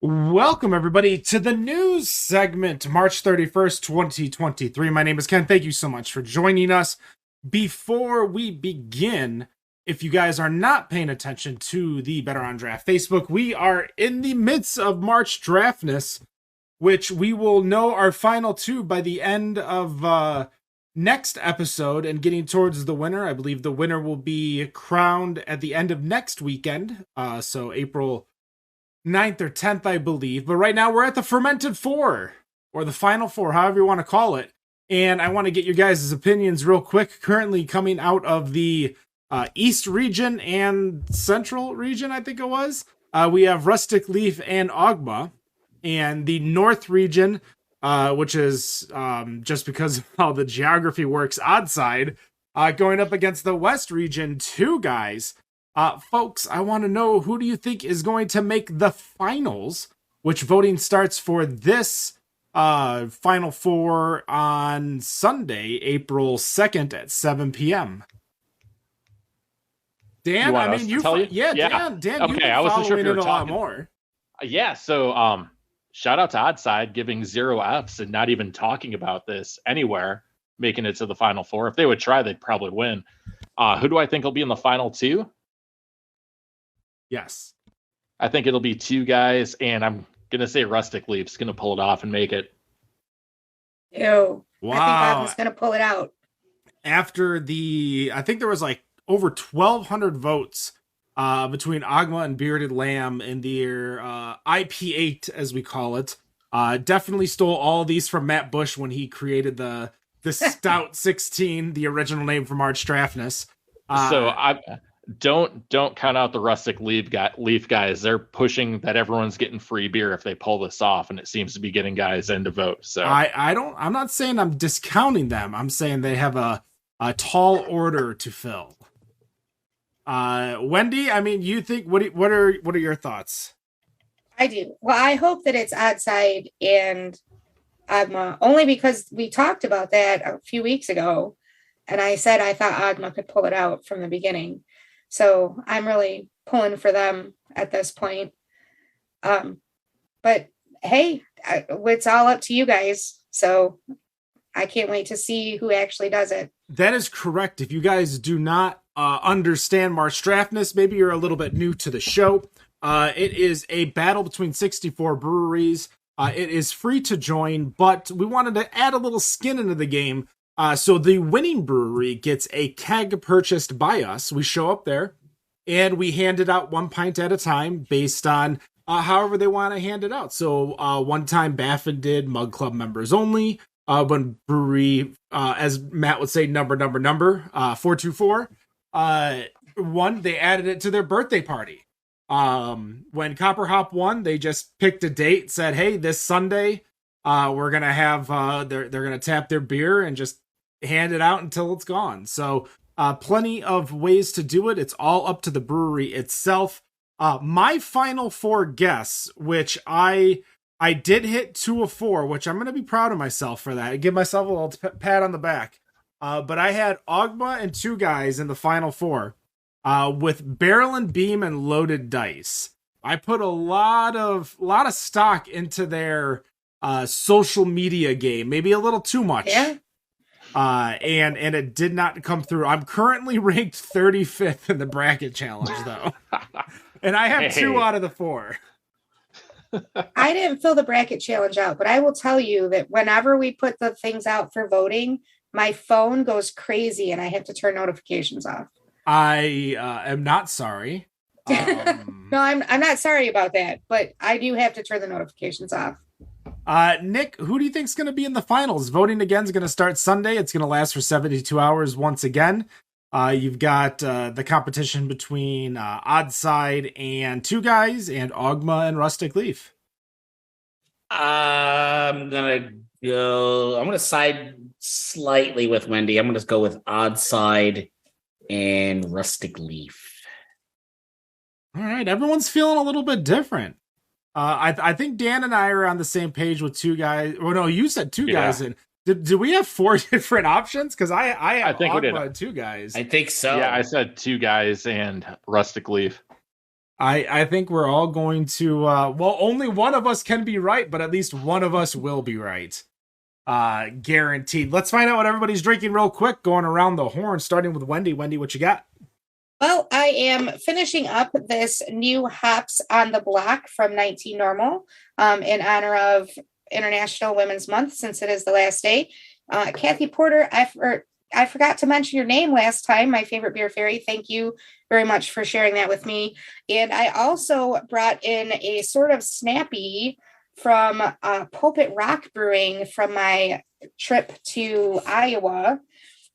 Welcome, everybody, to the news segment, March 31st, 2023. My name is Ken. Thank you so much for joining us. Before we begin, if you guys are not paying attention to the Better on Draft Facebook, we are in the midst of March Draftness, which we will know our final two by the end of next episode and getting towards the winner. I believe the winner will be crowned at the end of next weekend, so April 9th or 10th, I believe. But right now we're at the Fermented Four, or the Final Four, however you want to call it. And I want to get your guys' opinions real quick. Currently coming out of the East region and Central region, I think it was. We have Rustic Leaf and Ogma. And the North region, which is just because of how the geography works, odd side, going up against the West region, two guys. Folks, I want to know, who do you think is going to make the finals, which voting starts for this Final Four on Sunday, April 2nd at 7 p.m. Dan, I mean, yeah. Dan, okay, I wasn't sure if you were a lot talking. more. Yeah, so shout out to Oddside giving 0 Fs and not even talking about this anywhere, making it to the Final Four. If they would try, they'd probably win. Who do I think will be in the final two? Yes. I think it'll be two guys, and I'm going to say Rustic Leaf's going to pull it off and make it. Ew. Wow. I think Ogma's going to pull it out. After I think there was like over 1,200 votes between Ogma and Bearded Lamb in their IP8, as we call it. Definitely stole all these from Matt Bush when he created the Stout 16, the original name for March Draftness. So I don't count out the Rustic Leaf guys. They're pushing that everyone's getting free beer if they pull this off, and it seems to be getting guys in to vote. So I'm not saying I'm discounting them. I'm saying they have a tall order to fill. Wendy, I mean, you think what are your thoughts? I do. Well, I hope that it's Oddside and Ogma, only because we talked about that a few weeks ago, and I said I thought Ogma could pull it out from the beginning. So I'm really pulling for them at this point. But hey, it's all up to you guys. So I can't wait to see who actually does it. That is correct. If you guys do not understand March Draftness, maybe you're a little bit new to the show. It is a battle between 64 breweries. It is free to join, but we wanted to add a little skin into the game. So the winning brewery gets a keg purchased by us. We show up there and we hand it out 1 pint at a time based on however they want to hand it out. So one time Baffin did Mug Club members only. When brewery, as Matt would say, number 424, they added it to their birthday party. When Copper Hop won, they just picked a date, said, hey, this Sunday, we're going to have, they're going to tap their beer and just hand it out until it's gone. So plenty of ways to do it. It's all up to the brewery itself. My final four guess, which I did hit 2 of 4, which I'm going to be proud of myself for that. I give myself a little pat on the back. But I had Ogma and 2 guys in the final 4 with Barrel and Beam and Loaded Dice. I put a lot of stock into their social media game, maybe a little too much. Yeah. And it did not come through. I'm currently ranked 35th in the bracket challenge, though. And I have 2 out of the 4. I didn't fill the bracket challenge out, but I will tell you that whenever we put the things out for voting, my phone goes crazy and I have to turn notifications off. I am not sorry. No, I'm not sorry about that, but I do have to turn the notifications off. Nick, who do you think is going to be in the finals? Voting again is going to start Sunday. It's going to last for 72 hours once again. You've got the competition between Oddside and 2 guys and Ogma and Rustic Leaf. I'm gonna side slightly with Wendy. I'm gonna go with Oddside and Rustic Leaf. All right, everyone's feeling a little bit different. I think Dan and I are on the same page with 2 guys. Well, no, you said 2 guys. And did we have 4 different options? Because I think Ogma and 2 guys. I think so. Yeah, I said 2 guys and Rustic Leaf. I think we're all going to, only one of us can be right, but at least one of us will be right. Guaranteed. Let's find out what everybody's drinking real quick, going around the horn, starting with Wendy. Wendy, what you got? Well, I am finishing up this new hops on the block from 19 Normal in honor of International Women's Month, since it is the last day. Kathy Porter, I forgot to mention your name last time, my favorite beer fairy. Thank you very much for sharing that with me. And I also brought in a sort of snappy from Pulpit Rock Brewing from my trip to Iowa.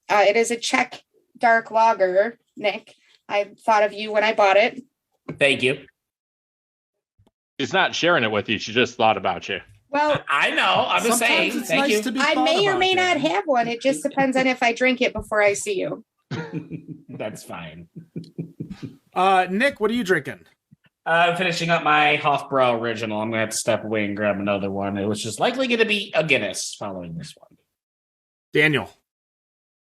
It is a Czech dark lager, Nick. I thought of you when I bought it. Thank you. She's not sharing it with you. She just thought about you. Well, I know. I'm just saying. Thank you. I may or may not have one. It just depends on if I drink it before I see you. That's fine. Nick, what are you drinking? I'm finishing up my Hofbrau original. I'm going to have to step away and grab another one. It was just likely going to be a Guinness following this one. Daniel.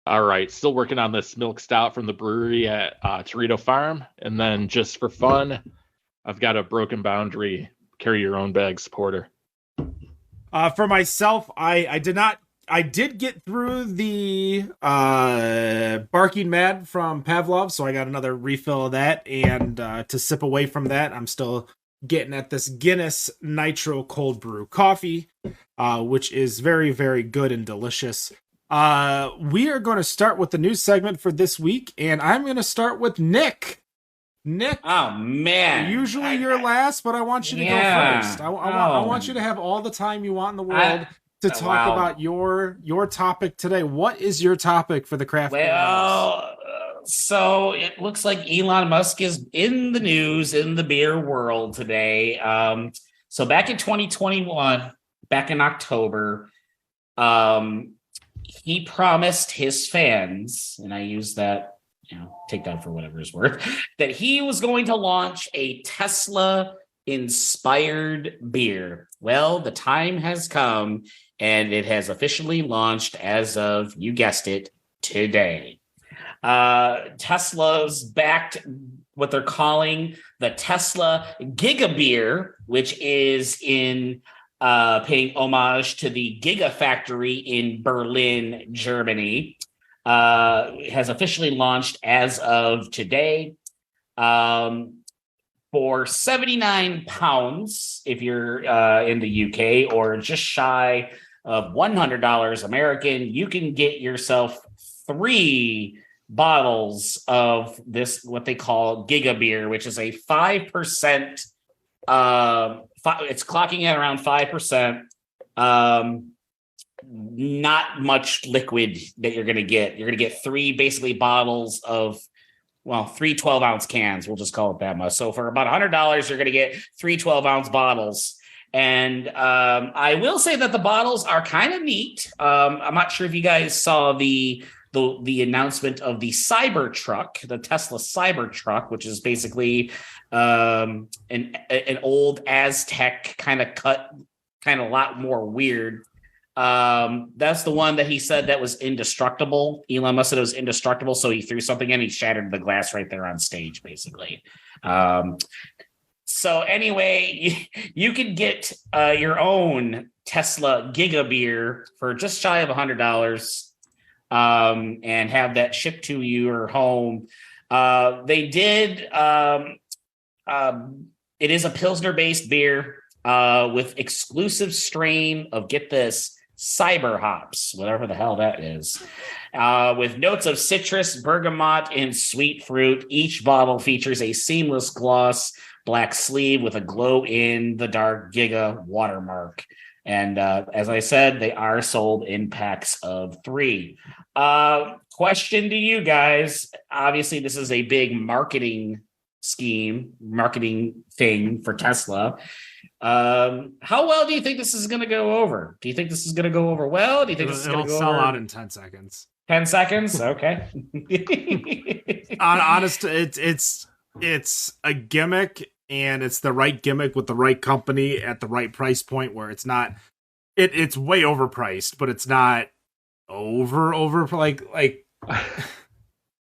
All right. Still working on this milk stout from the brewery at Torito Farm. And then just for fun, I've got a Broken Boundary carry your own bags porter. For myself, I did get through the Barking Mad from Pavlov, so I got another refill of that, and to sip away from that, I'm still getting at this Guinness Nitro Cold Brew coffee, which is very, very good and delicious. We are going to start with the news segment for this week, and I'm going to start with Nick. Nick, oh man! Usually you're last, but I want you to go first. I want you to have all the time you want in the world to talk about your topic today. What is your topic for the craft? Well, so it looks like Elon Musk is in the news in the beer world today. So back in 2021, back in October, he promised his fans, and I use that. Take that for whatever it's worth, that he was going to launch a Tesla-inspired beer. Well, the time has come, and it has officially launched as of, you guessed it, today. Tesla's backed what they're calling the Tesla Gigabier, which is in paying homage to the Gigafactory in Berlin, Germany. Has officially launched as of today for 79 pounds if you're in the UK, or just shy of $100 American. You can get yourself 3 bottles of this, what they call Gigabier, which is a 5%. It's clocking at around 5%. Not much liquid that you're going to get. You're going to get 3 basically bottles of, 3 12-ounce cans. We'll just call it that much. So for about $100, you're going to get 3 12-ounce bottles. And I will say that the bottles are kind of neat. I'm not sure if you guys saw the announcement of the Cybertruck, the Tesla Cybertruck, which is basically an old Aztec kind of cut, kind of a lot more weird. That's the one that he said that was indestructible. Elon Musk said it was indestructible, so he threw something in, he shattered the glass right there on stage, basically. So anyway, you can get your own Tesla Gigabeer for just shy of $100 and have that shipped to your home. They did. It is a Pilsner-based beer with exclusive strain of, get this, cyber hops, whatever the hell that is, with notes of citrus, bergamot, and sweet fruit. Each bottle features a seamless gloss black sleeve with a glow-in-the-dark Giga watermark. And as I said, they are sold in packs of 3. Question to you guys. Obviously, this is a big marketing thing for Tesla. How well do you think this is going to go over? Do you think this is going to go over well? Do you think this is going to go sell over? out in 10 seconds? 10 seconds? Okay. Honest, it's a gimmick, and it's the right gimmick with the right company at the right price point, where it's not, it's way overpriced, but it's not over like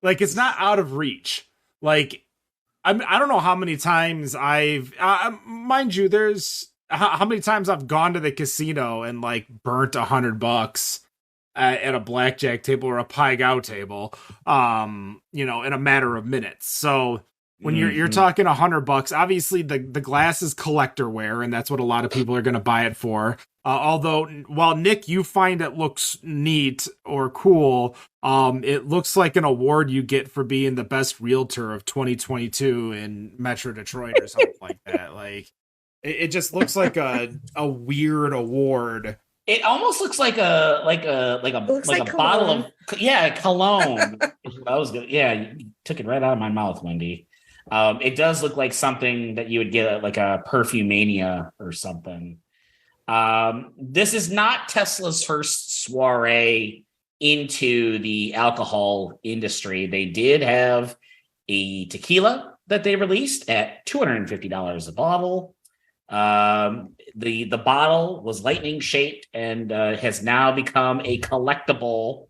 it's not out of reach. Like, I don't know how many times I've, mind you, there's how many times I've gone to the casino and like burnt $100 at a blackjack table or a pai gow table, in a matter of minutes. So when you're talking $100, obviously the glass is collector wear, and that's what a lot of people are going to buy it for. Although, while Nick, you find it looks neat or cool, it looks like an award you get for being the best realtor of 2022 in Metro Detroit or something like that. Like, it just looks like a weird award. It almost looks like a bottle of cologne. That was good. Yeah, you took it right out of my mouth, Wendy. It does look like something that you would get at like a Perfumania or something. This is not Tesla's first soiree into the alcohol industry. They did have a tequila that they released at $250 a bottle. The bottle was lightning shaped and has now become a collectible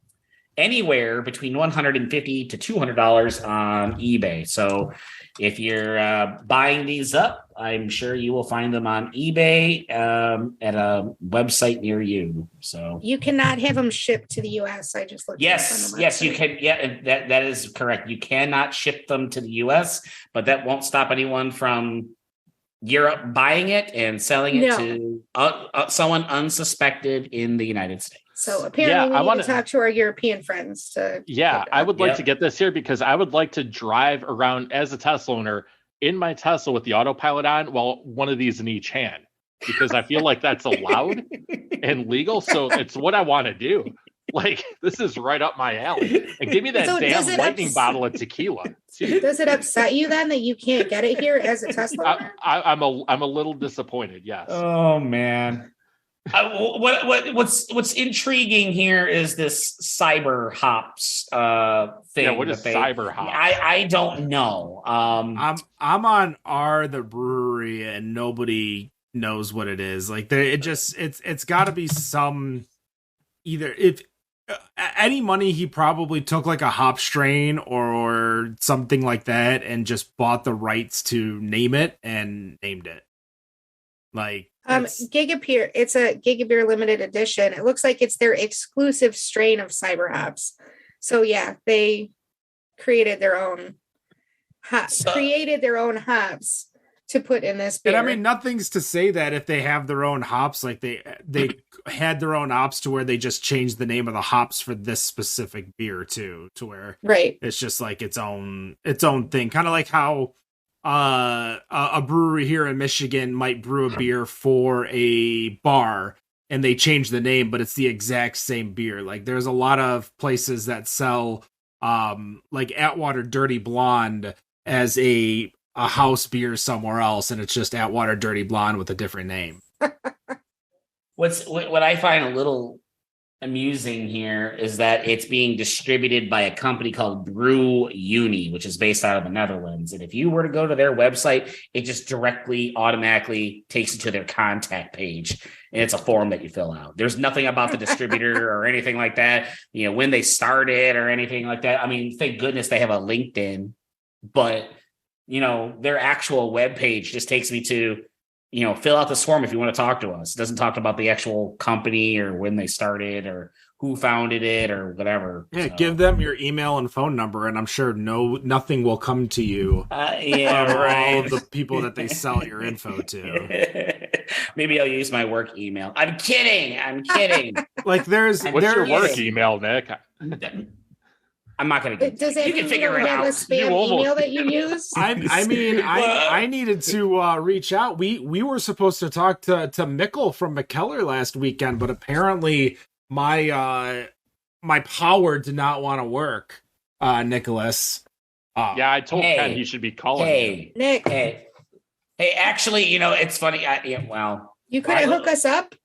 anywhere between $150 to $200 on eBay. So if you're buying these up, I'm sure you will find them on eBay at a website near you. So you cannot have them shipped to the US. I just looked. Yes, you can. Yeah, that is correct. You cannot ship them to the US, but that won't stop anyone from Europe buying it and selling it to someone unsuspected in the United States. So apparently we need to talk to our European friends. I would like to get this here because I would like to drive around as a Tesla owner in my Tesla with the autopilot on while one of these in each hand, because I feel like that's allowed and legal. So it's what I want to do. Like, this is right up my alley. And give me that damn lightning bottle of tequila. Does it upset you then that you can't get it here as a Tesla owner? I'm a little disappointed. Yes. Oh man. What's intriguing here is this cyber hops thing. Yeah, what is cyber hops? I don't know. I'm on the brewery and nobody knows what it is. Like, it's got to be some, either if any money he probably took like a hop strain or something like that and just bought the rights to name it and named it. Like, Gigabier, it's a Gigabier limited edition. It looks like it's their exclusive strain of cyber hops. So yeah, they created their own hops to put in this beer. And I mean, nothing's to say that if they have their own hops, like they had their own hops to where they just changed the name of the hops for this specific beer too, to where it's just like its own thing. Kind of like how a brewery here in Michigan might brew a beer for a bar and they change the name, but it's the exact same beer. Like, there's a lot of places that sell like Atwater Dirty Blonde as a house beer somewhere else, and it's just Atwater Dirty Blonde with a different name. What I find a little amusing here is that it's being distributed by a company called Brew Uni, which is based out of the Netherlands. And if you were to go to their website, it just automatically takes you to their contact page. And it's a form that you fill out. There's nothing about the distributor or anything like that, when they started or anything like that. I mean, thank goodness they have a LinkedIn, but their actual webpage just takes me to, fill out this form if you want to talk to us. It doesn't talk about the actual company or when they started or who founded it or whatever. Yeah, so give them your email and phone number, and I'm sure nothing will come to you. All the people that they sell your info to. Maybe I'll use my work email. I'm kidding. Like, what's your work email, Nick? I'm not going to. Does that mean you don't have a spam email that you use? I needed to reach out. We were supposed to talk to Mikkel from McKellar last weekend, but apparently my power did not want to work. Nicholas. Yeah, I told Ken he should be calling you. Nick. Hey, actually, it's funny. You couldn't hook us up.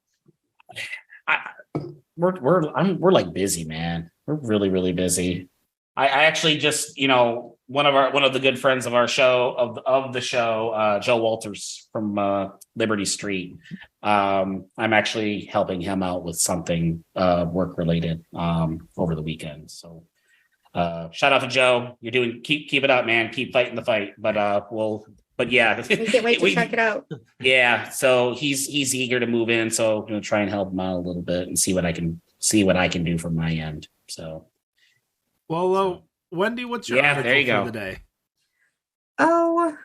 We're like busy, man. We're really, really busy. I actually just, one of the good friends of our show, of the show, Joe Walters from Liberty Street. I'm actually helping him out with something work related over the weekend. So Shout out to Joe. You're doing keep it up, man. Keep fighting the fight. But yeah, We can't wait to check it out. Yeah, so he's eager to move in, so I'm gonna try and help him out a little bit and see what I can do from my end. So, well, Wendy, what's your article for the day? Oh,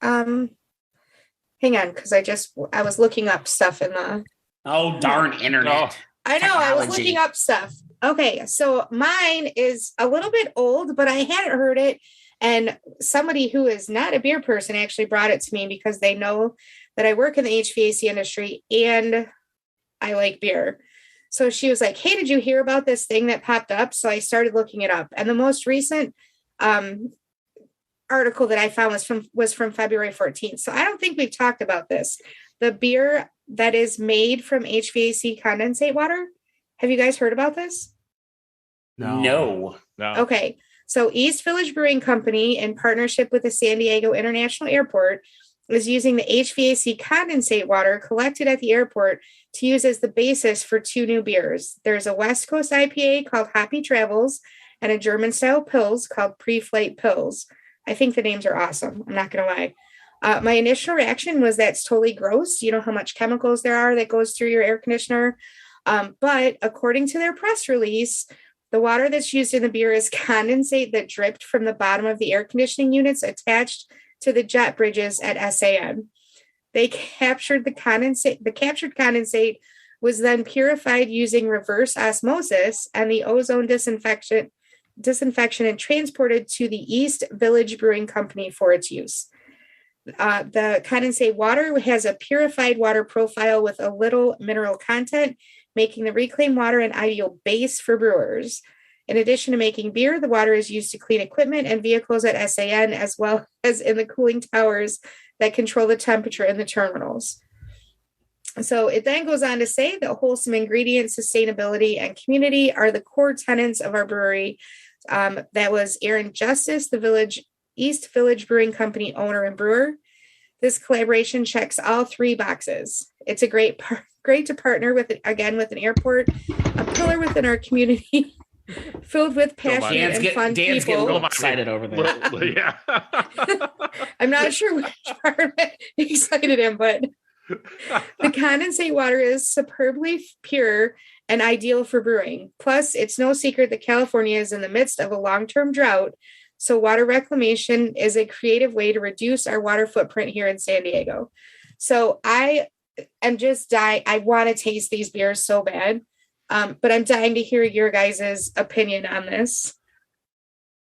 hang on, because I was looking up stuff in the. Oh darn internet! I know, I was looking up stuff. Okay, so mine is a little bit old, but I hadn't heard it. And somebody who is not a beer person actually brought it to me because they know that I work in the HVAC industry and I like beer. So she was like, hey, did you hear about this thing that popped up? So I started looking it up. And the most recent article that I found was from February 14th. So I don't think we've talked about this. The beer that is made from HVAC condensate water. Have you guys heard about this? No. Okay. So East Village Brewing Company, in partnership with the San Diego International Airport, is using the HVAC condensate water collected at the airport to use as the basis for 2 new beers. There's a West Coast IPA called Happy Travels and a German-style Pils called Pre-Flight Pils. I think the names are awesome. I'm not going to lie. My initial reaction was that's totally gross. You know how much chemicals there are that goes through your air conditioner. But according to their press release, the water that's used in the beer is condensate that dripped from the bottom of the air conditioning units attached to the jet bridges at SAN. They captured the condensate. The captured condensate was then purified using reverse osmosis and the ozone disinfection and transported to the East Village Brewing Company for its use. The condensate water has a purified water profile with a little mineral content, making the reclaimed water an ideal base for brewers. In addition to making beer, the water is used to clean equipment and vehicles at SAN, as well as in the cooling towers that control the temperature in the terminals. So it then goes on to say that wholesome ingredients, sustainability, and community are the core tenets of our brewery. That was Aaron Justice, the East Village Brewing Company owner and brewer. This collaboration checks all 3 boxes. It's a great to partner with an airport, a pillar within our community, filled with passionate and fun Dan's people. getting real excited over there. Yeah. I'm not sure which part excited him, but the condensate water is superbly pure and ideal for brewing. Plus, it's no secret that California is in the midst of a long-term drought. So water reclamation is a creative way to reduce our water footprint here in San Diego. So I am just dying. I want to taste these beers so bad, but I'm dying to hear your guys' opinion on this.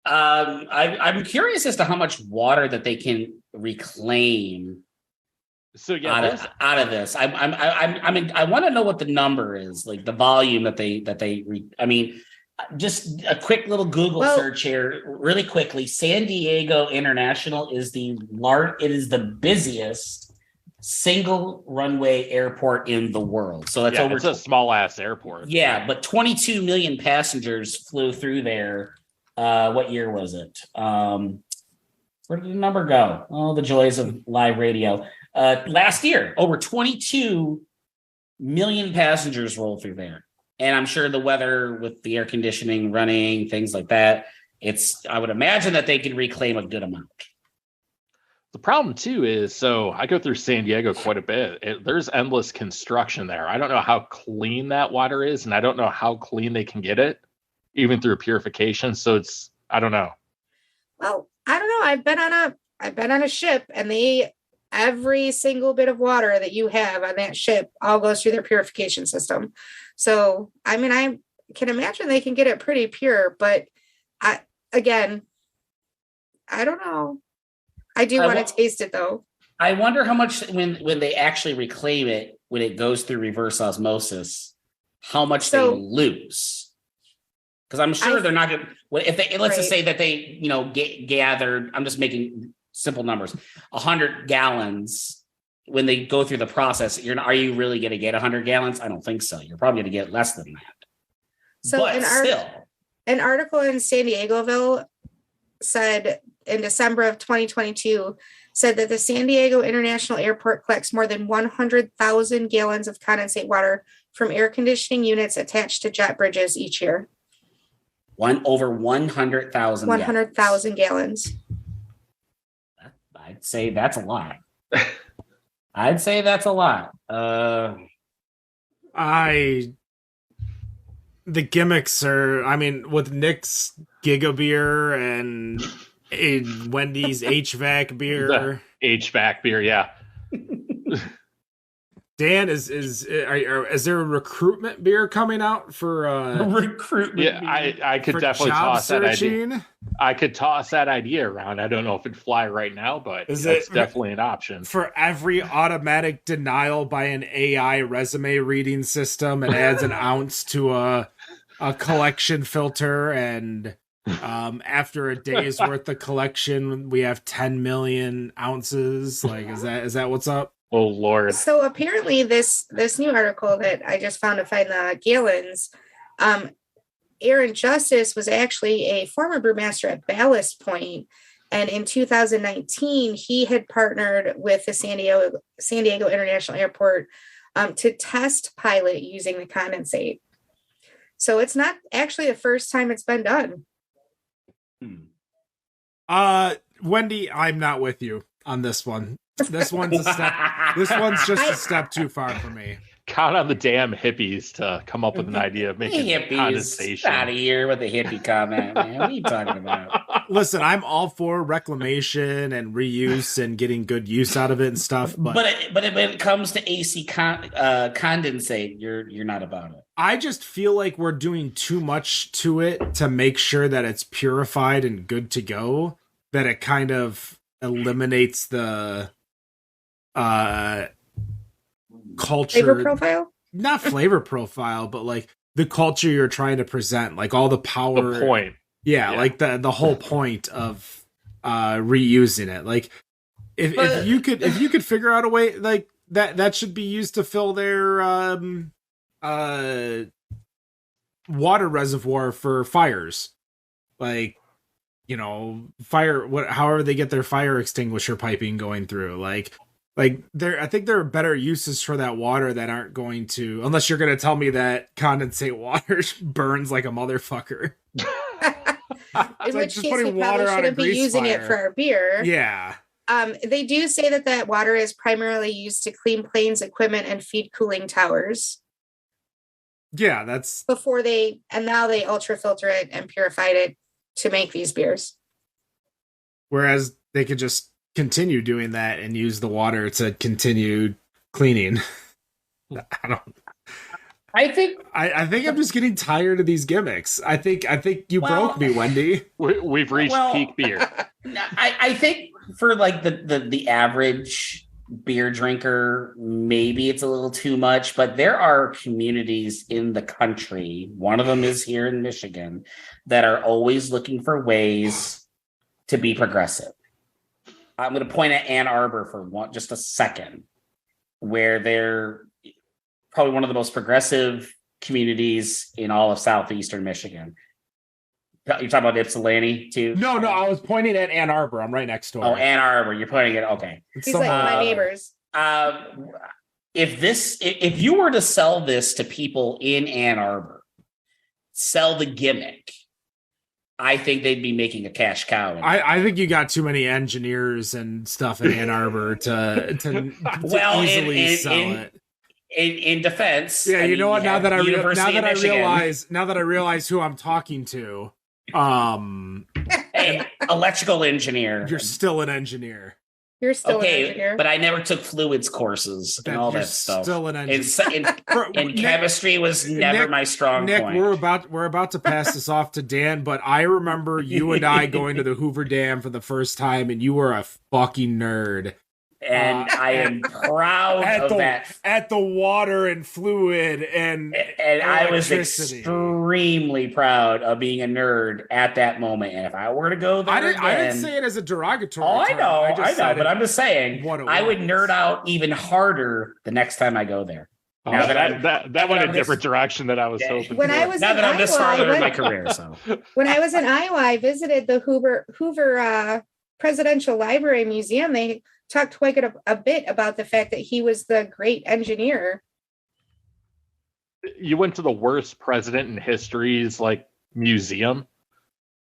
I'm curious as to how much water that they can reclaim. So yeah, out of this. I want to know what the number is, like the volume that I mean, just a quick little Google search here really quickly. San Diego International is the busiest single runway airport in the world. So that's it's a small ass airport. Yeah, but 22 million passengers flew through there. What year was it? Where did the number go? Oh, the joys of live radio. Last year, over 22 million passengers rolled through there. And I'm sure the weather with the air conditioning running, things like that, I would imagine that they can reclaim a good amount. The problem too is, so I go through San Diego quite a bit. There's endless construction there. I don't know how clean that water is, and I don't know how clean they can get it, even through purification. So I don't know. Well, I don't know. I've been on a ship, and every single bit of water that you have on that ship all goes through their purification system. So, I mean, I can imagine they can get it pretty pure, but I don't know. I do want to taste it though. I wonder how much when they actually reclaim it, when it goes through reverse osmosis, how much they lose. Because I'm sure they're not going to, if they, let's just say that they, gathered, I'm just making simple numbers, 100 gallons. When they go through the process, are you really going to get 100 gallons? I don't think so. You're probably going to get less than that. So an article in San Diegoville said in December of 2022 said that the San Diego International Airport collects more than 100,000 gallons of condensate water from air conditioning units attached to jet bridges each year. Over 100,000. 100,000 gallons. I'd say that's a lot. I'd say that's a lot. The gimmicks are, I mean, with Nick's Gigabier and Wendy's HVAC beer. The HVAC beer, yeah. Dan, is there a recruitment beer coming out for recruitment? Yeah, I could definitely toss that idea. I could toss that idea around. I don't know if it'd fly right now, but it's definitely an option. For every automatic denial by an AI resume reading system, it adds an ounce to a collection filter, and after a day's worth of collection, we have 10 million ounces. Like, is that what's up? Oh Lord! So apparently, this new article that I just found to find the gallons, Aaron Justice was actually a former brewmaster at Ballast Point, and in 2019, he had partnered with the San Diego International Airport to test pilot using the condensate. So it's not actually the first time it's been done. Wendy, I'm not with you on this one. This one's just a step too far for me. Count on the damn hippies to come up with an idea of making condensation. Out of here with the hippie comment, man. What are you talking about? Listen, I'm all for reclamation and reuse and getting good use out of it and stuff, but when it comes to AC condensate, you're not about it. I just feel like we're doing too much to it to make sure that it's purified and good to go, that it kind of eliminates the culture flavor profile, not flavor profile, but like the culture you're trying to present, like all the power, the point. Yeah, like the whole point of reusing it. Like if you could figure out a way like that should be used to fill their water reservoir for fires, like, you know, however they get their fire extinguisher piping going through, like I think there are better uses for that water that aren't going to, unless you're going to tell me that condensate water burns like a motherfucker. In which case we probably shouldn't be using it for our beer. Yeah. They do say that water is primarily used to clean planes, equipment, and feed cooling towers. Yeah, that's now they ultra filter it and purified it to make these beers. Whereas they could just continue doing that and use the water to continue cleaning. I think I'm just getting tired of these gimmicks. I think you broke me, Wendy. We've reached peak beer. I think for like the average beer drinker, maybe it's a little too much, but there are communities in the country, one of them is here in Michigan, that are always looking for ways to be progressive. I'm going to point at Ann Arbor for just a second, where they're probably one of the most progressive communities in all of southeastern Michigan. You're talking about Ypsilanti too? No, I was pointing at Ann Arbor. I'm right next door. Oh, Ann Arbor. You're pointing at, okay. He's like my neighbors. If you were to sell this to people in Ann Arbor, sell the gimmick, I think they'd be making a cash cow. I think you got too many engineers and stuff in Ann Arbor to easily sell it. In defense, yeah, you know what? Now that I realize who I'm talking to, hey, electrical engineer. You're still an engineer. You're still an engineer. But I never took fluids courses and all that stuff. Still an engineer. And chemistry was never my strong point. We're about to pass this off to Dan, but I remember you and I going to the Hoover Dam for the first time, and you were a fucking nerd. And I am proud of that. At the water and fluid and I was extremely proud of being a nerd at that moment. And if I were to go there I didn't say it as a derogatory term. I know, but I'm just saying I would nerd out even harder the next time I go there. Now that went a different direction than I was hoping. When I was now in that I'm this farther in my Iowa, career, so when I was in Iowa, I visited the Hoover Presidential Library Museum. They talked quite a bit about the fact that he was the great engineer. You went to the worst president in history's like museum.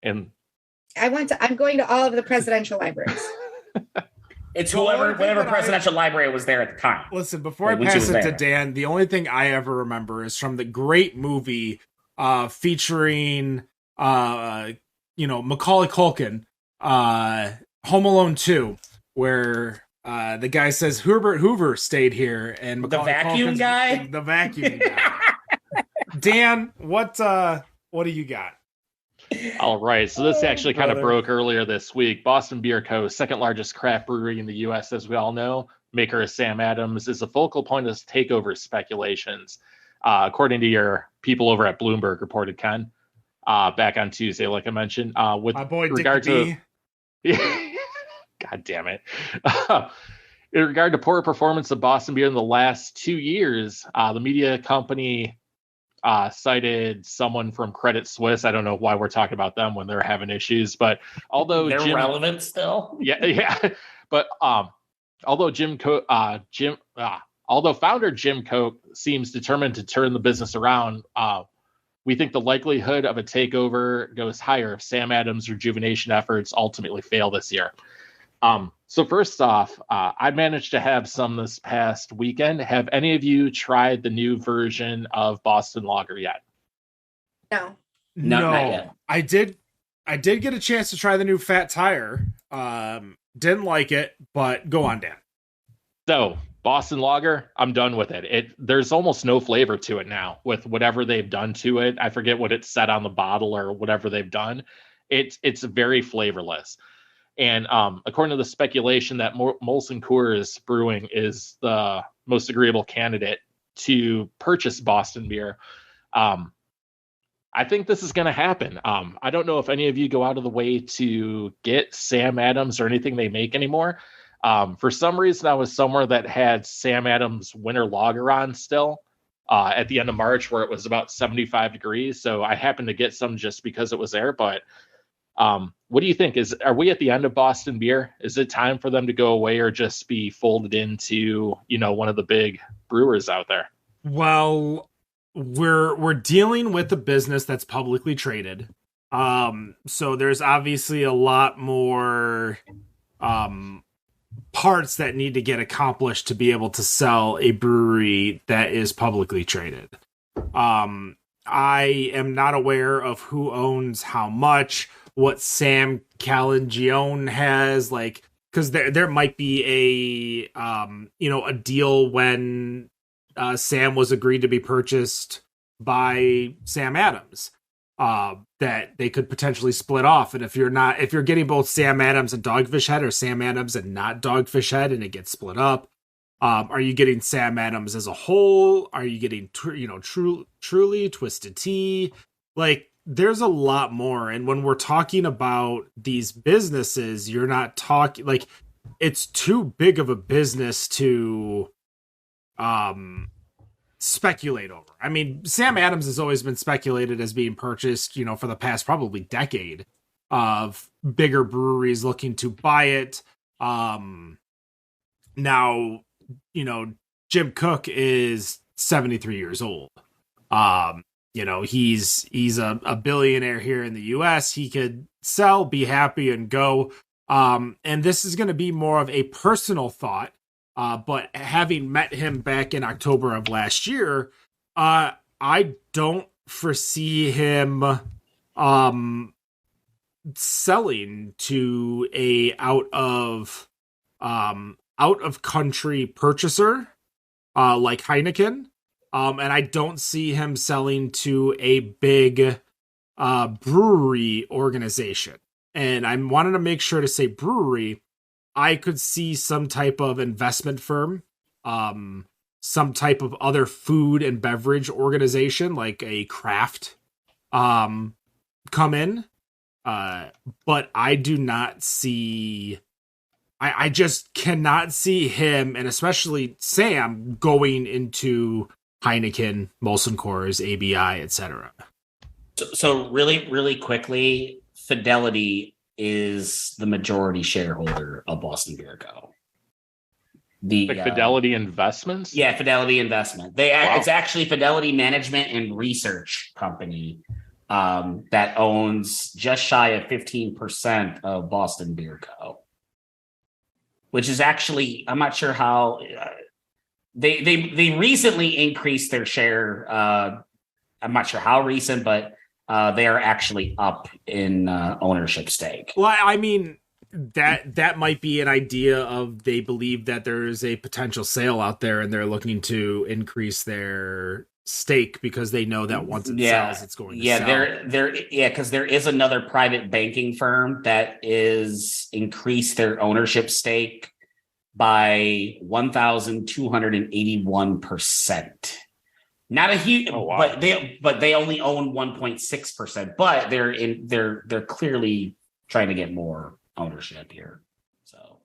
And I'm going to all of the presidential libraries. It's The only whatever thing that presidential library was there at the time. Listen, before Like, I when she pass was it to there. Dan, the only thing I ever remember is from the great movie featuring Macaulay Culkin, Home Alone 2, where the guy says Herbert Hoover stayed here, and The Macaulay vacuum Culkin's guy? the vacuum guy. Dan, what do you got? all right, so this actually kind of brother. broke earlier this week. Boston Beer Co., second largest craft brewery in the U.S., as we all know, maker of Sam Adams, is a focal point of takeover speculations, according to your people over at Bloomberg, reported Ken back on Tuesday, like I mentioned. With My boy regard Dick to, God damn it. In regard to poor performance of Boston Beer in the last 2 years, the media company cited someone from Credit Suisse. I don't know why we're talking about them when they're having issues, but although They're relevant still. yeah, but although although founder Jim Koch seems determined to turn the business around, we think the likelihood of a takeover goes higher if Sam Adams' rejuvenation efforts ultimately fail this year. So first off, I managed to have some this past weekend. Have any of you tried the new version of Boston Lager yet? No. No, not yet. I did get a chance to try the new Fat Tire. Didn't like it, but go on, Dan. So Boston Lager, I'm done with it. There's almost no flavor to it now with whatever they've done to it. I forget what it said on the bottle or whatever they've done. It's very flavorless. And according to the speculation that Molson Coors Brewing is the most agreeable candidate to purchase Boston Beer, I think this is going to happen. I don't know if any of you go out of the way to get Sam Adams or anything they make anymore. For some reason, I was somewhere that had Sam Adams Winter Lager on still at the end of March, where it was about 75 degrees. So I happened to get some just because it was there. But what do you think? Are we at the end of Boston Beer? Is it time for them to go away or just be folded into, one of the big brewers out there? Well, we're dealing with a business that's publicly traded. So there's obviously a lot more parts that need to get accomplished to be able to sell a brewery that is publicly traded. I am not aware of who owns how much, what Sam Calangione has, because there might be a deal when Sam was agreed to be purchased by Sam Adams, that they could potentially split off. And if you're getting both Sam Adams and Dogfish Head, or Sam Adams and not Dogfish Head, and it gets split up, are you getting Sam Adams as a whole? Are you getting truly Twisted Tea? There's a lot more. And when we're talking about these businesses, you're not talking it's too big of a business to speculate over. I mean, Sam Adams has always been speculated as being purchased, for the past probably decade, of bigger breweries looking to buy it. Now, Jim Koch is 73 years old. He's a billionaire here in the US. He could sell, be happy, and go. And this is going to be more of a personal thought. But having met him back in October of last year, I don't foresee him selling to a out of country purchaser like Heineken. And I don't see him selling to a big brewery organization. And I wanted to make sure to say brewery. I could see some type of investment firm, some type of other food and beverage organization, like a craft, come in. But I do not see... I just cannot see him, and especially Sam, going into Heineken, Molson Coors, ABI, etc. So really, really quickly, Fidelity is the majority shareholder of Boston Beer Co. Fidelity Investments? Yeah, Fidelity Investment. It's actually Fidelity Management and Research Company. that owns just shy of 15% of Boston Beer Co., which is actually, I'm not sure how they recently increased their share. I'm not sure how recent, but they are actually up in ownership stake. Well, I mean, that might be an idea of they believe that there's a potential sale out there and they're looking to increase their stake because they know that once it sells, it's going to sell. Because there is another private banking firm that is increased their ownership stake by 1,281%. Not a huge, but they only own 1.6%. But they're clearly trying to get more ownership here. So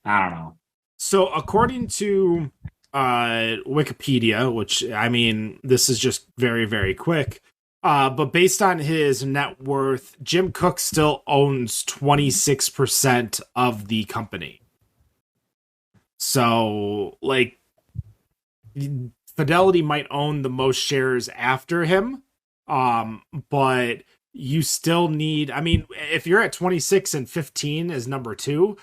I don't know. So according to Wikipedia, which I mean, this is just very, very quick. But based on his net worth, Jim Koch still owns 26% of the company. So, like, Fidelity might own the most shares after him, but you still need, I mean, if you're at 26 and 15 as number 2,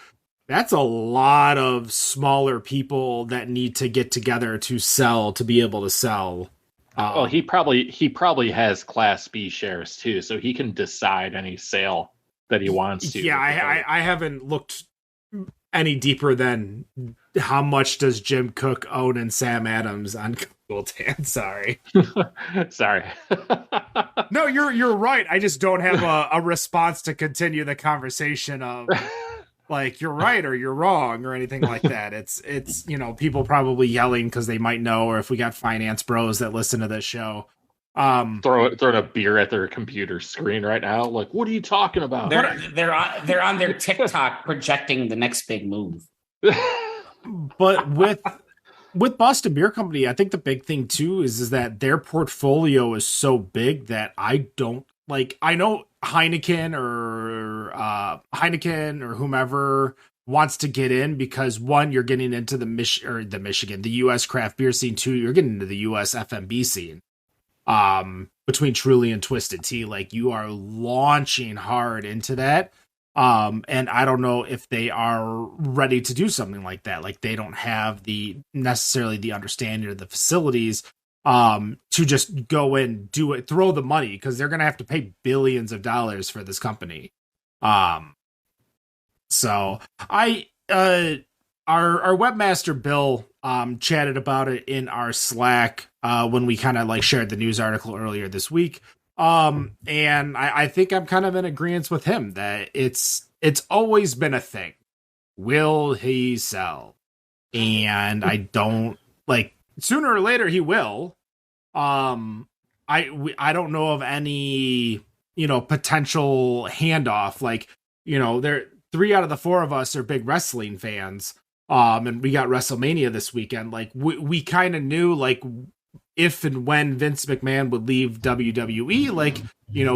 that's a lot of smaller people that need to get together to sell, to be able to sell. Well, he probably has Class B shares too, so he can decide any sale that he wants to. Yeah, I haven't looked any deeper than how much does Jim Koch own in Sam Adams on Google. Dan, sorry. Sorry. No, you're right. I just don't have a response to continue the conversation of like you're right or you're wrong or anything like that. It's people probably yelling because they might know, or if we got finance bros that listen to this show. Throwing a beer at their computer screen right now. Like, what are you talking about? They're on their TikTok projecting the next big move. But with Boston Beer Company, I think the big thing too is that their portfolio is so big that I don't like. I know Heineken or whomever wants to get in because one, you're getting into the U.S. craft beer scene. Two, you're getting into the U.S. FMB scene. Between Truly and Twisted Tea, like you are launching hard into that. And I don't know if they are ready to do something like that. Like they don't have necessarily the understanding of the facilities, to just go in, do it, throw the money, because they're going to have to pay billions of dollars for this company. So our webmaster Bill chatted about it in our Slack when we kind of like shared the news article earlier this week. And I think I'm kind of in agreement with him that it's always been a thing. Will he sell? And I don't like, sooner or later he will. I don't know of any, potential handoff. Like, there 3 out of the 4 of us are big wrestling fans. And we got WrestleMania this weekend. Like we kind of knew like if and when Vince McMahon would leave WWE, like,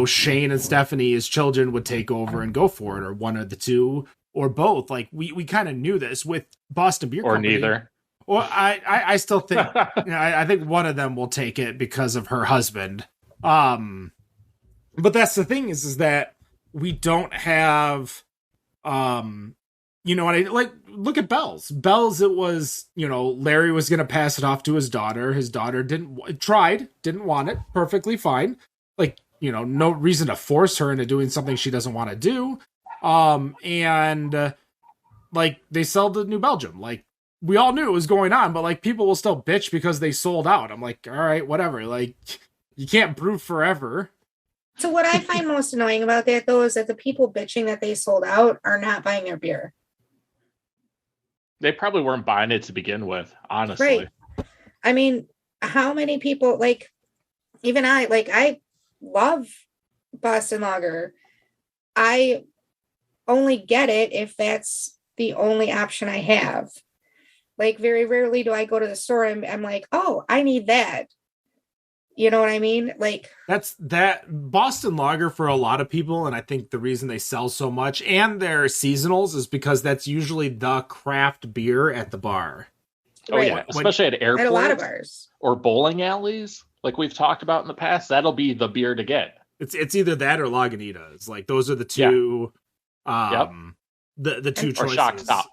Shane and Stephanie, his children, would take over and go for it, or one of the two, or both. Like we kind of knew this with Boston Beer Company. Or neither. Well, I still think, I think one of them will take it because of her husband. But that's the thing is that we don't have, look at Bell's. Bell's, it was, Larry was going to pass it off to his daughter. His daughter didn't want it. Perfectly fine. Like, no reason to force her into doing something she doesn't want to do. Like they sell to New Belgium. Like we all knew it was going on, but like people will still bitch because they sold out. I'm like, all right, whatever. Like you can't brew forever. So what I find most annoying about that though is that the people bitching that they sold out are not buying their beer. They probably weren't buying it to begin with, honestly. Right. I mean, how many people, like, even I love Boston Lager. I only get it if that's the only option I have. Like, very rarely do I go to the store and I'm like, oh, I need that. You know what I mean? Like that Boston Lager for a lot of people, and I think the reason they sell so much and their seasonals is because that's usually the craft beer at the bar. Oh right. Yeah, especially at airports, at a lot of bars or bowling alleys, like we've talked about in the past. That'll be the beer to get. It's either that or Lagunitas. Like those are the two. Yep. The two Or choices. Shock Top.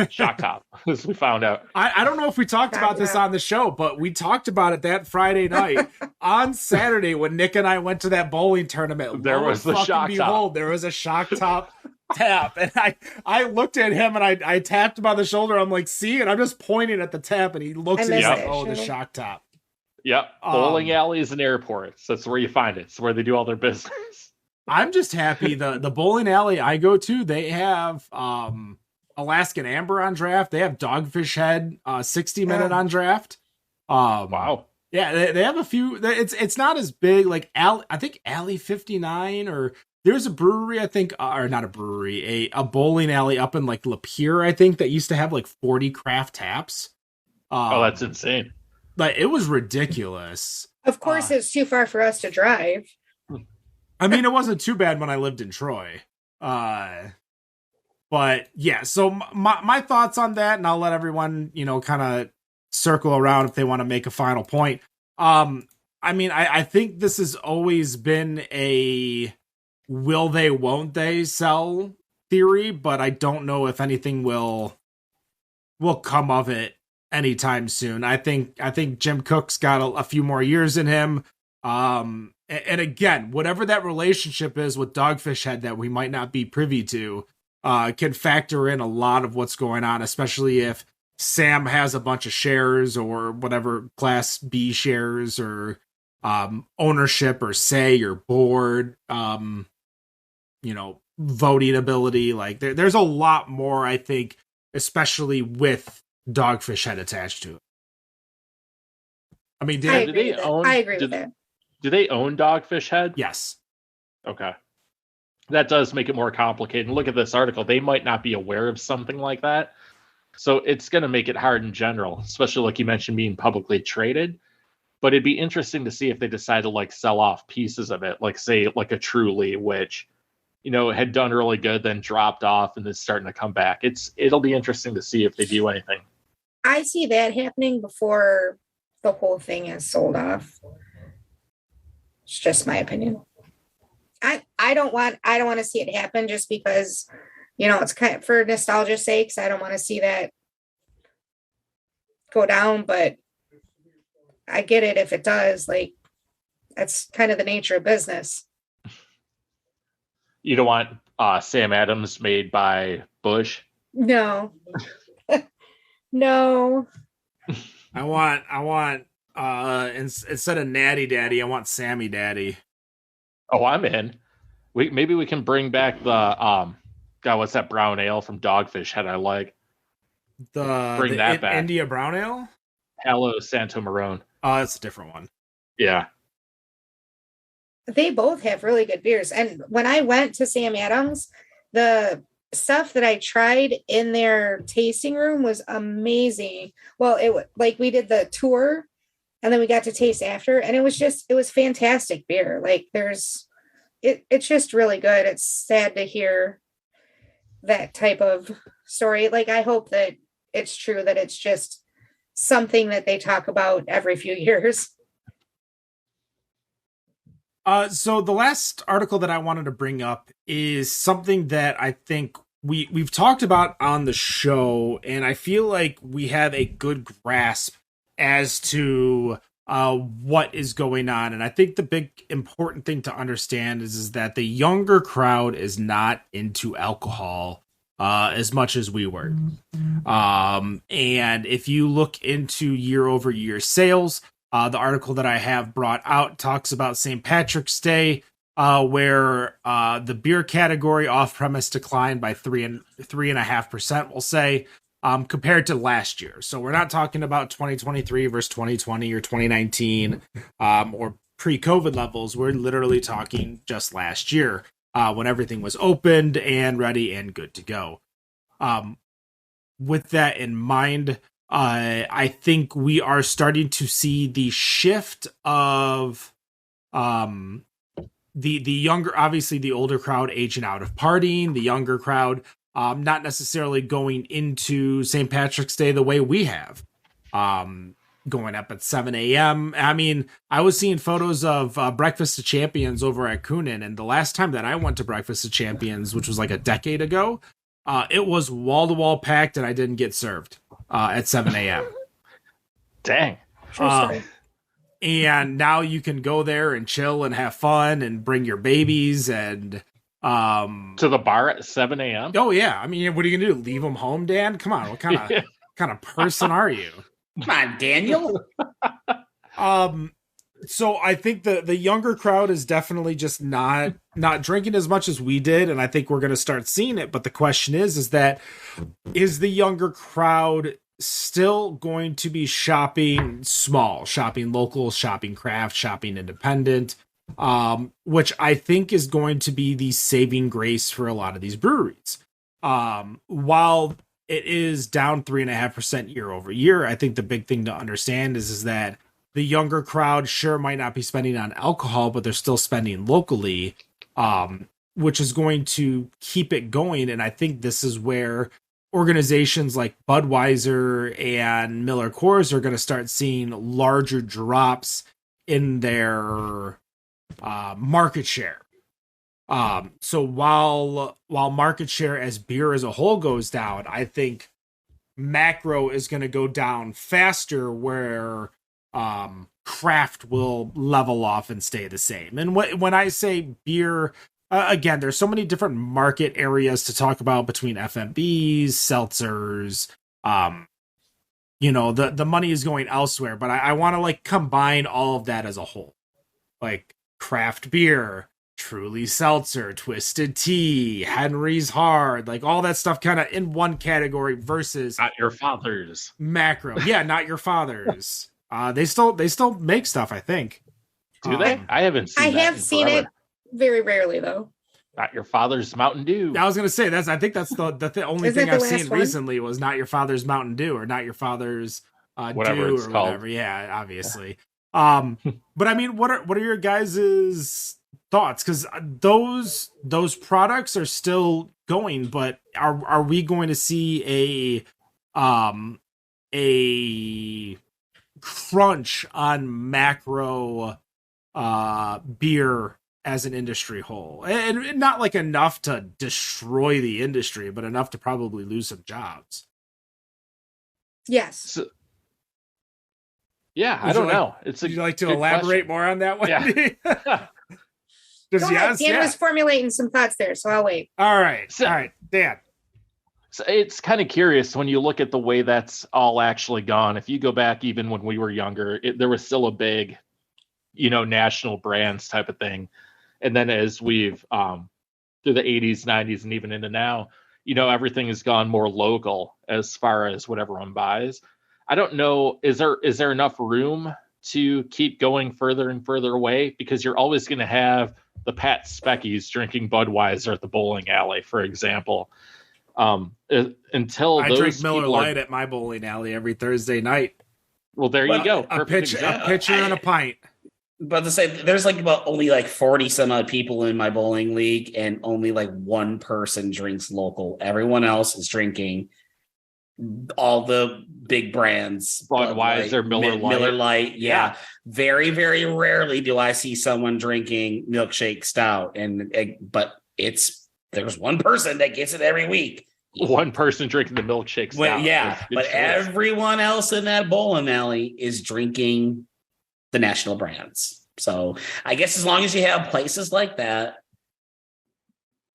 Shock Top, as we found out. I don't know if we talked about this on the show, but we talked about it that Friday night. On Saturday, when Nick and I went to that bowling tournament, There was the Shock Top. There was a Shock Top tap. And I looked at him and I tapped him on the shoulder. I'm like, see? And I'm just pointing at the tap and he looks and he's like, oh, the Shock Top. Yep. Bowling alleys and airports. That's where you find it. It's where they do all their business. I'm just happy. The bowling alley I go to, they have Alaskan Amber on draft. They have Dogfish Head 60-minute on draft. Wow. Yeah, they have a few. It's not as big. Like I think Alley 59, or there's a brewery, I think, or not a brewery, a bowling alley up in like Lapeer, I think, that used to have like 40 craft taps. Oh, that's insane. Like it was ridiculous. Of course, it's too far for us to drive. I mean, it wasn't too bad when I lived in Troy. But yeah, so my thoughts on that, and I'll let everyone, kind of circle around if they want to make a final point. I mean, I think this has always been a will they, won't they sell theory, but I don't know if anything will come of it anytime soon. I think Jim Cook's got a few more years in him. And again, whatever that relationship is with Dogfish Head that we might not be privy to, can factor in a lot of what's going on, especially if Sam has a bunch of shares or whatever, Class B shares or ownership or say or board, voting ability. Like there's a lot more, I think, especially with Dogfish Head attached to it. I mean, I agree with that. Do they own Dogfish Head? Yes. Okay. That does make it more complicated. And look at this article. They might not be aware of something like that. So it's going to make it hard in general, especially like you mentioned, being publicly traded. But it'd be interesting to see if they decide to like sell off pieces of it, like say like a Truly, which, had done really good, then dropped off and is starting to come back. It'll be interesting to see if they do anything. I see that happening before the whole thing is sold off. It's just my opinion. I don't want to see it happen just because, it's kind of for nostalgia's sakes. I don't want to see that go down, but I get it if it does. Like, that's kind of the nature of business. You don't want Sam Adams made by Bush? No. No. I want instead of Natty Daddy, I want Sammy Daddy. Oh, I'm in. Maybe we can bring back the what's that brown ale from Dogfish Head I like? Bring that back. India Brown Ale? Hello, Santo Marone. Oh, that's a different one. Yeah. They both have really good beers. And when I went to Sam Adams, the stuff that I tried in their tasting room was amazing. Well, we did the tour and then we got to taste after, and it was fantastic beer. Like it's just really good. It's sad to hear that type of story. Like, I hope that it's true, that it's just something that they talk about every few years. So the last article that I wanted to bring up is something that I think we've talked about on the show, and I feel like we have a good grasp as to what is going on. And I think the big important thing to understand is that the younger crowd is not into alcohol as much as we were. And if you look into year-over-year sales, the article that I have brought out talks about St. Patrick's Day, where the beer category off-premise declined by 3.5%, we'll say, compared to last year. So we're not talking about 2023 versus 2020 or 2019 or pre-COVID levels. We're literally talking just last year when everything was opened and ready and good to go. With that in mind, I think we are starting to see the shift of the younger, obviously the older crowd aging out of partying, the younger crowd not necessarily going into St. Patrick's Day the way we have. going up at 7 a.m. I mean, I was seeing photos of Breakfast of Champions over at Coonan, and the last time that I went to Breakfast of Champions, which was like a decade ago, it was wall-to-wall packed, and I didn't get served at 7 a.m. Dang. And now you can go there and chill and have fun and bring your babies and to the bar at 7 a.m. Oh yeah, I mean, what are you gonna do? Leave them home, Dan? Come on, what kind of person are you? Come on, Daniel. So I think the younger crowd is definitely just not drinking as much as we did, and I think we're gonna start seeing it. But the question is the younger crowd still going to be shopping small, shopping local, shopping craft, shopping independent? Which I think is going to be the saving grace for a lot of these breweries. While it is down 3.5% year over year, I think the big thing to understand is that the younger crowd sure might not be spending on alcohol, but they're still spending locally, which is going to keep it going. And I think this is where organizations like Budweiser and Miller Coors are going to start seeing larger drops in their market share. So while market share as beer as a whole goes down, I think macro is going to go down faster, where craft will level off and stay the same. And when I say beer, again, there's so many different market areas to talk about between FMBs, seltzers. The money is going elsewhere, but I want to like combine all of that as a whole, like craft beer, Truly Seltzer, Twisted Tea, Henry's Hard, like all that stuff kind of in one category versus not your father's macro. Yeah, not your father's. They still make stuff, I think. Do they? I haven't seen I that have in seen forever. it very rarely though. Not your father's Mountain Dew. I was gonna say I think that's the only Isn't thing that the I've last seen one? recently was not your father's Mountain Dew or not your father's Whatever Dew it's or called. whatever. Yeah, obviously. But I mean, what are your guys' thoughts? Because those products are still going, but are we going to see a crunch on macro beer as an industry whole, and not like enough to destroy the industry, but enough to probably lose some jobs? Yes. So, yeah, I Would you don't like- know. It's Would you like to good elaborate question. more on that one? Yeah. Because Go ahead. yes, Dan yeah. was formulating some thoughts there, so I'll wait. All right, So- all right, Dan. So it's kind of curious when you look at the way that's all actually gone. If you go back even when we were younger, there was still a big, national brands type of thing. And then as we've through the 80s, 90s, and even into now, everything has gone more local as far as what everyone buys. I don't know, is there enough room to keep going further and further away? Because you're always going to have the Pat Speckies drinking Budweiser at the bowling alley, for example. Until I those drink Miller people Lite at my bowling alley every Thursday night. well, there you go. A Perfect example. pitcher and a pint. But to say there's like about only like 40 some odd people in my bowling league, and only like one person drinks local. Everyone else is drinking all the big brands. Budweiser, Miller Lite. Miller Lite. Yeah. Yeah. Very, very rarely do I see someone drinking milkshake stout. But there's one person that gets it every week. One person drinking the milkshake stout. Well, yeah, Good but choice. everyone else in that bowling alley is drinking the national brands. So I guess as long as you have places like that,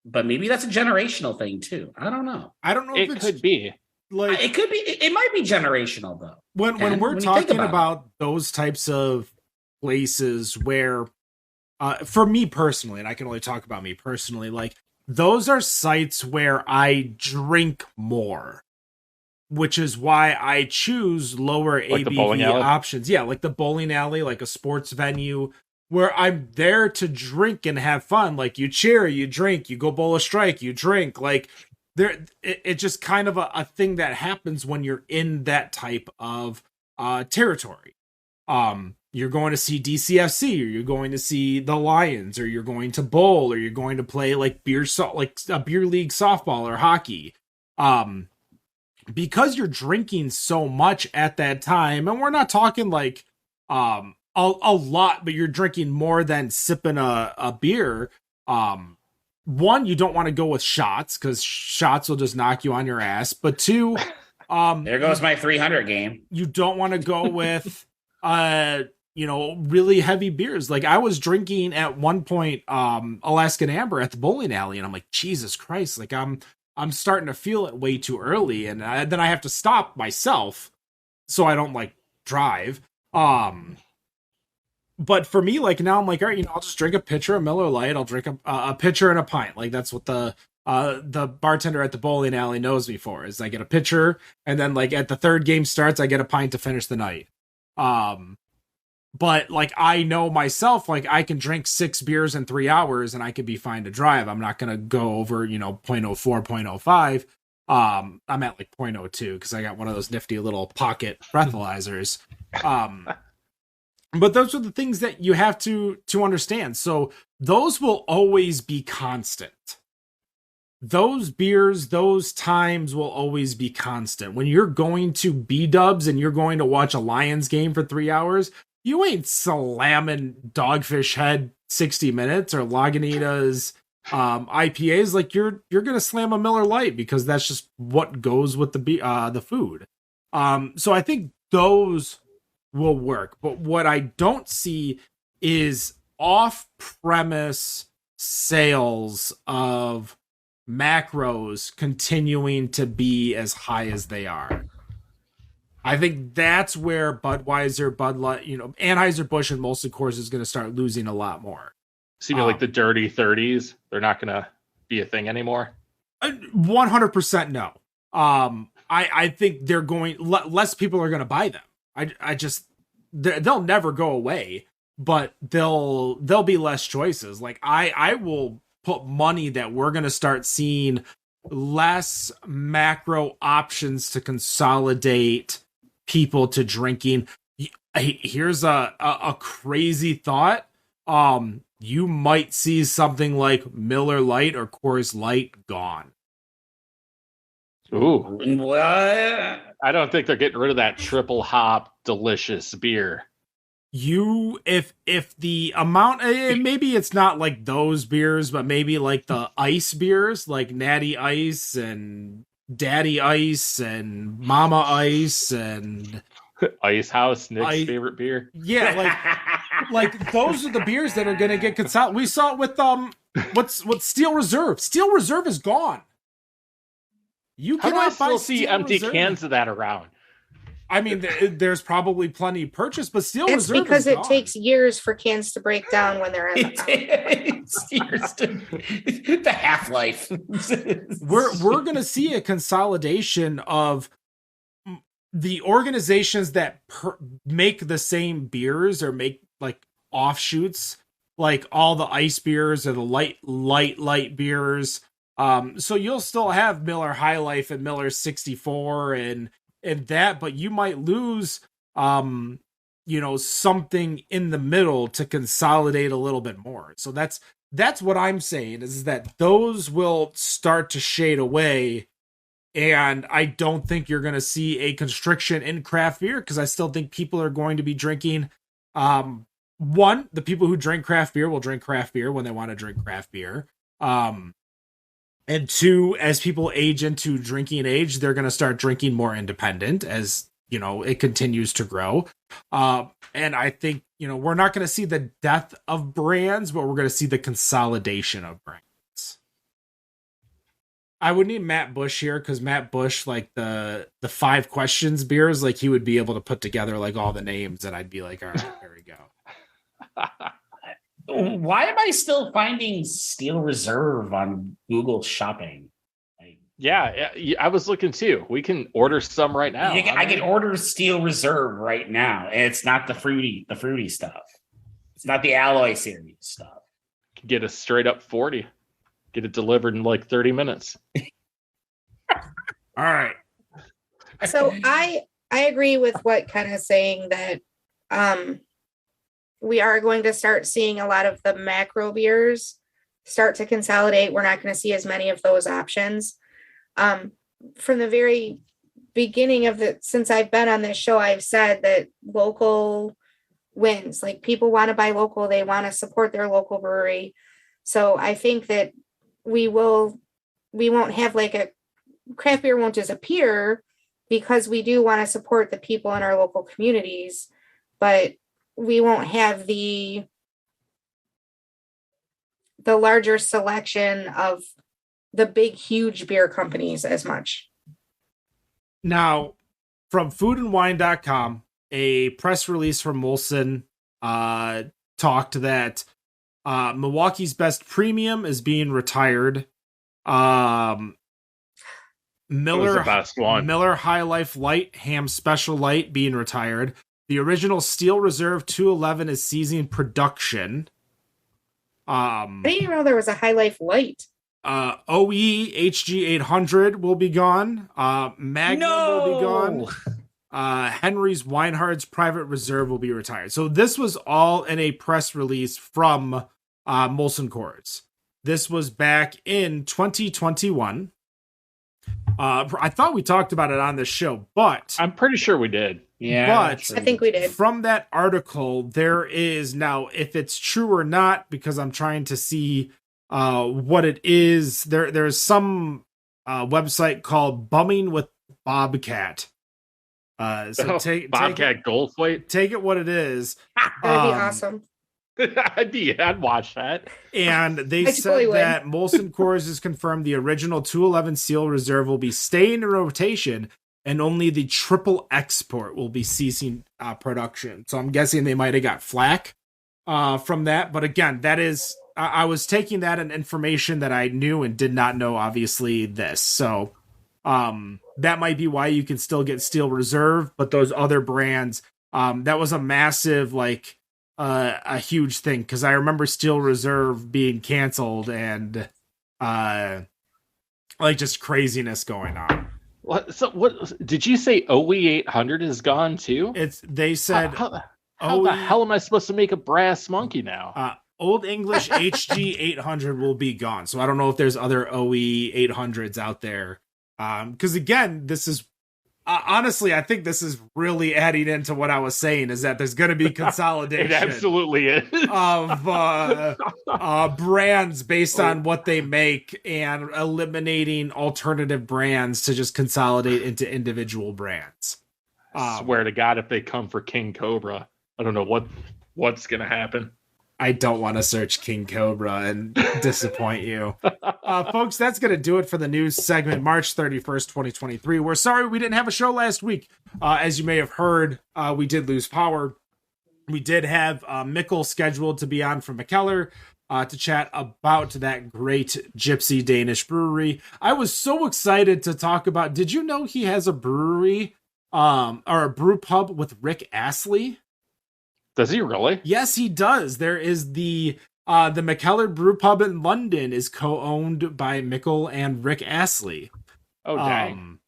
but maybe that's a generational thing too. I don't know. I don't know if It it's could be. like It could be. It might be generational though. when Ken, we're when you think talking about about those types of places where for me personally, and I can only talk about me personally, like those are sites where I drink more, which is why I choose lower Like the bowling ABV alley? options. Yeah, like the bowling alley, like a sports venue where I'm there to drink and have fun. Like you cheer, you drink, you go bowl a strike, you drink. Like it's just kind of a thing that happens when you're in that type of territory. You're going to see DCFC, or you're going to see the Lions, or you're going to bowl, or you're going to play like like a beer league softball or hockey. because you're drinking so much at that time, and we're not talking like a lot, but you're drinking more than sipping a beer. One, you don't want to go with shots because shots will just knock you on your ass. But two, there goes my 300 game. You don't want to go with really heavy beers. Like I was drinking at one point Alaskan Amber at the bowling alley, and I'm like, Jesus Christ, like I'm starting to feel it way too early, and then I have to stop myself so I don't like drive. But for me, like now I'm like, all right, I'll just drink a pitcher of Miller Lite. I'll drink a pitcher and a pint. Like that's what the bartender at the bowling alley knows me for, is I get a pitcher, and then like at the third game starts, I get a pint to finish the night. But like I know myself, like I can drink 6 beers in 3 hours and I could be fine to drive. I'm not gonna go over 0.04, 0.05. I'm at like 0.02 because I got one of those nifty little pocket breathalyzers. But those are the things that you have to understand. So those will always be constant. Those beers, those times will always be constant. When you're going to B-dubs and you're going to watch a Lions game for 3 hours, you ain't slamming Dogfish Head 60 minutes or Lagunitas IPAs. Like you're gonna slam a Miller Lite because that's just what goes with the food. So I think those will work. But what I don't see is off-premise sales of macros continuing to be as high as they are. I think that's where Budweiser, Bud Light, Anheuser-Busch and Molson Coors is going to start losing a lot more. So you mean like the dirty 30s, they're not going to be a thing anymore? 100% no. I think they're going, less people are going to buy them. I just, they'll never go away, but there'll be less choices. Like I will put money that we're going to start seeing less macro options to consolidate people to drinking. Here's a crazy thought. You might see something like Miller Lite or Coors Light gone. Ooh. What? I don't think they're getting rid of that triple hop delicious beer. If the amount, maybe it's not like those beers, but maybe like the ice beers, like Natty Ice and Daddy Ice and Mama Ice and Ice House, Nick's favorite beer. Yeah, like those are the beers that are going to get consolidated. We saw it with what's Steel Reserve. Steel Reserve is gone. You How do I cannot buy still see Steel empty Reserve. cans of that around? I mean, there's probably plenty purchased, but Steel It's Reserve because is it gone. takes years for cans to break down when they're in The half-life. We're going to see a consolidation of the organizations that make the same beers or make like offshoots, like all the ice beers or the light beers. So you'll still have Miller High Life and Miller 64 and that, but you might lose, something in the middle to consolidate a little bit more. So that's what I'm saying is that those will start to shade away. And I don't think you're going to see a constriction in craft beer because I still think people are going to be drinking. One, the people who drink craft beer will drink craft beer when they want to drink craft beer. And two, as people age into drinking age, they're going to start drinking more independent as, it continues to grow. And I think, we're not going to see the death of brands, but we're going to see the consolidation of brands. I would need Matt Bush here because Matt Bush, like the 5 questions beers, like he would be able to put together like all the names and I'd be like, all right, there we go. Why am I still finding Steel Reserve on Google Shopping? Yeah, I was looking too. We can order some right now. I can order Steel Reserve right now, and it's not the fruity stuff. It's not the Alloy series stuff. Get a straight up 40. Get it delivered in like 30 minutes. All right. So I agree with what Ken is saying that we are going to start seeing a lot of the macro beers start to consolidate. We're not going to see as many of those options. From the very beginning of since I've been on this show, I've said that local wins. Like, people want to buy local, they want to support their local brewery. So I think that we won't have like a craft beer won't disappear, because we do want to support the people in our local communities, but we won't have the larger selection of the big, huge beer companies as much. Now, from foodandwine.com, a press release from Molson talked that Milwaukee's Best Premium is being retired. Miller High Life Light Ham Special Light being retired. The original Steel Reserve 211 is ceasing production. I didn't even know there was a High Life Light. OE HG 800 will be gone. Magnum will be gone. Henry's Weinhard's Private Reserve will be retired. So this was all in a press release from Molson Coors. This was back in 2021. I thought we talked about it on the show, but I'm pretty sure we did. Yeah, but I think we did. From that article, there is now, if it's true or not, because I'm trying to see what it is. There's some website called Bumming with Bobcat. Take Bobcat Goldthwait. Take it what it is. That'd be awesome. I'd watch that. And they said that Molson Coors has confirmed the original 211 Steel Reserve will be staying in rotation, and only the triple export will be ceasing production. So I'm guessing they might have got flack from that. But again, that is, I was taking that and information that I knew and did not know, obviously, this. So that might be why you can still get Steel Reserve, but those other brands, that was a massive, like, a huge thing, because I remember Steel Reserve being canceled and like just craziness going on. What did you say? OE 800 is gone too? They said how the hell am I supposed to make a brass monkey now? Old English HG 800 will be gone. So I don't know if there's other OE 800s out there. Because again, this is honestly, I think this is really adding into what I was saying, is that there's going to be consolidation. It absolutely is. Of brands based on what they make, and eliminating alternative brands to just consolidate into individual brands. I swear to God, if they come for King Cobra, I don't know what's going to happen. I don't want to search King Cobra and disappoint you. Folks, that's going to do it for the news segment, March 31st, 2023. We're sorry we didn't have a show last week. As you may have heard, we did lose power. We did have Mikkel scheduled to be on from McKellar to chat about that great gypsy Danish brewery. I was so excited to talk about, did you know he has a brewery or a brew pub with Rick Astley? Does he really? Yes, he does. There is the McKellar Brew Pub in London is co-owned by Mikkel and Rick Astley. Oh, dang.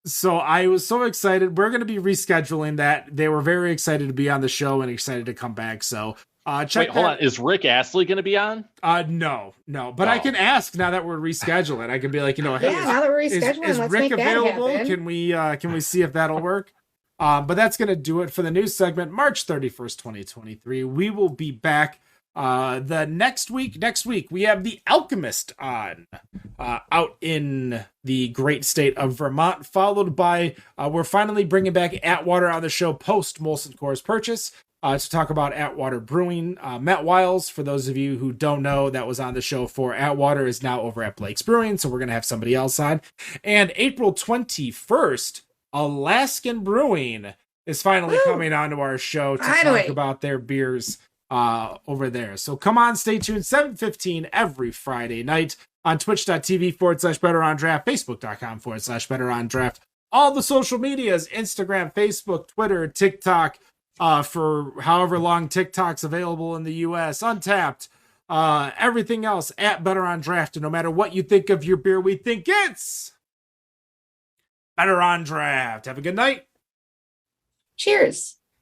So I was so excited. We're going to be rescheduling that. They were very excited to be on the show and excited to come back. So check. Wait, hold on. Is Rick Astley going to be on? No. But I can ask now that we're rescheduling. I can be like, hey, now that we're rescheduling, is let's Rick make that available? happen. Can we see if that'll work? But that's going to do it for the news segment, March 31st, 2023. We will be back the next week. Next week, we have The Alchemist on out in the great state of Vermont, followed by we're finally bringing back Atwater on the show post Molson Coors purchase to talk about Atwater Brewing. Matt Wiles, for those of you who don't know, that was on the show for Atwater, is now over at Blake's Brewing, so we're going to have somebody else on. And April 21st, Alaskan Brewing is finally coming onto our show to talk about their beers over there. So come on, stay tuned. 7:15 every Friday night on twitch.tv/betterondraft, facebook.com/betterondraft. All the social medias, Instagram, Facebook, Twitter, TikTok, for however long TikTok's available in the US, Untapped, everything else at betterondraft. And no matter what you think of your beer, we think it's Better on Draft. Have a good night. Cheers.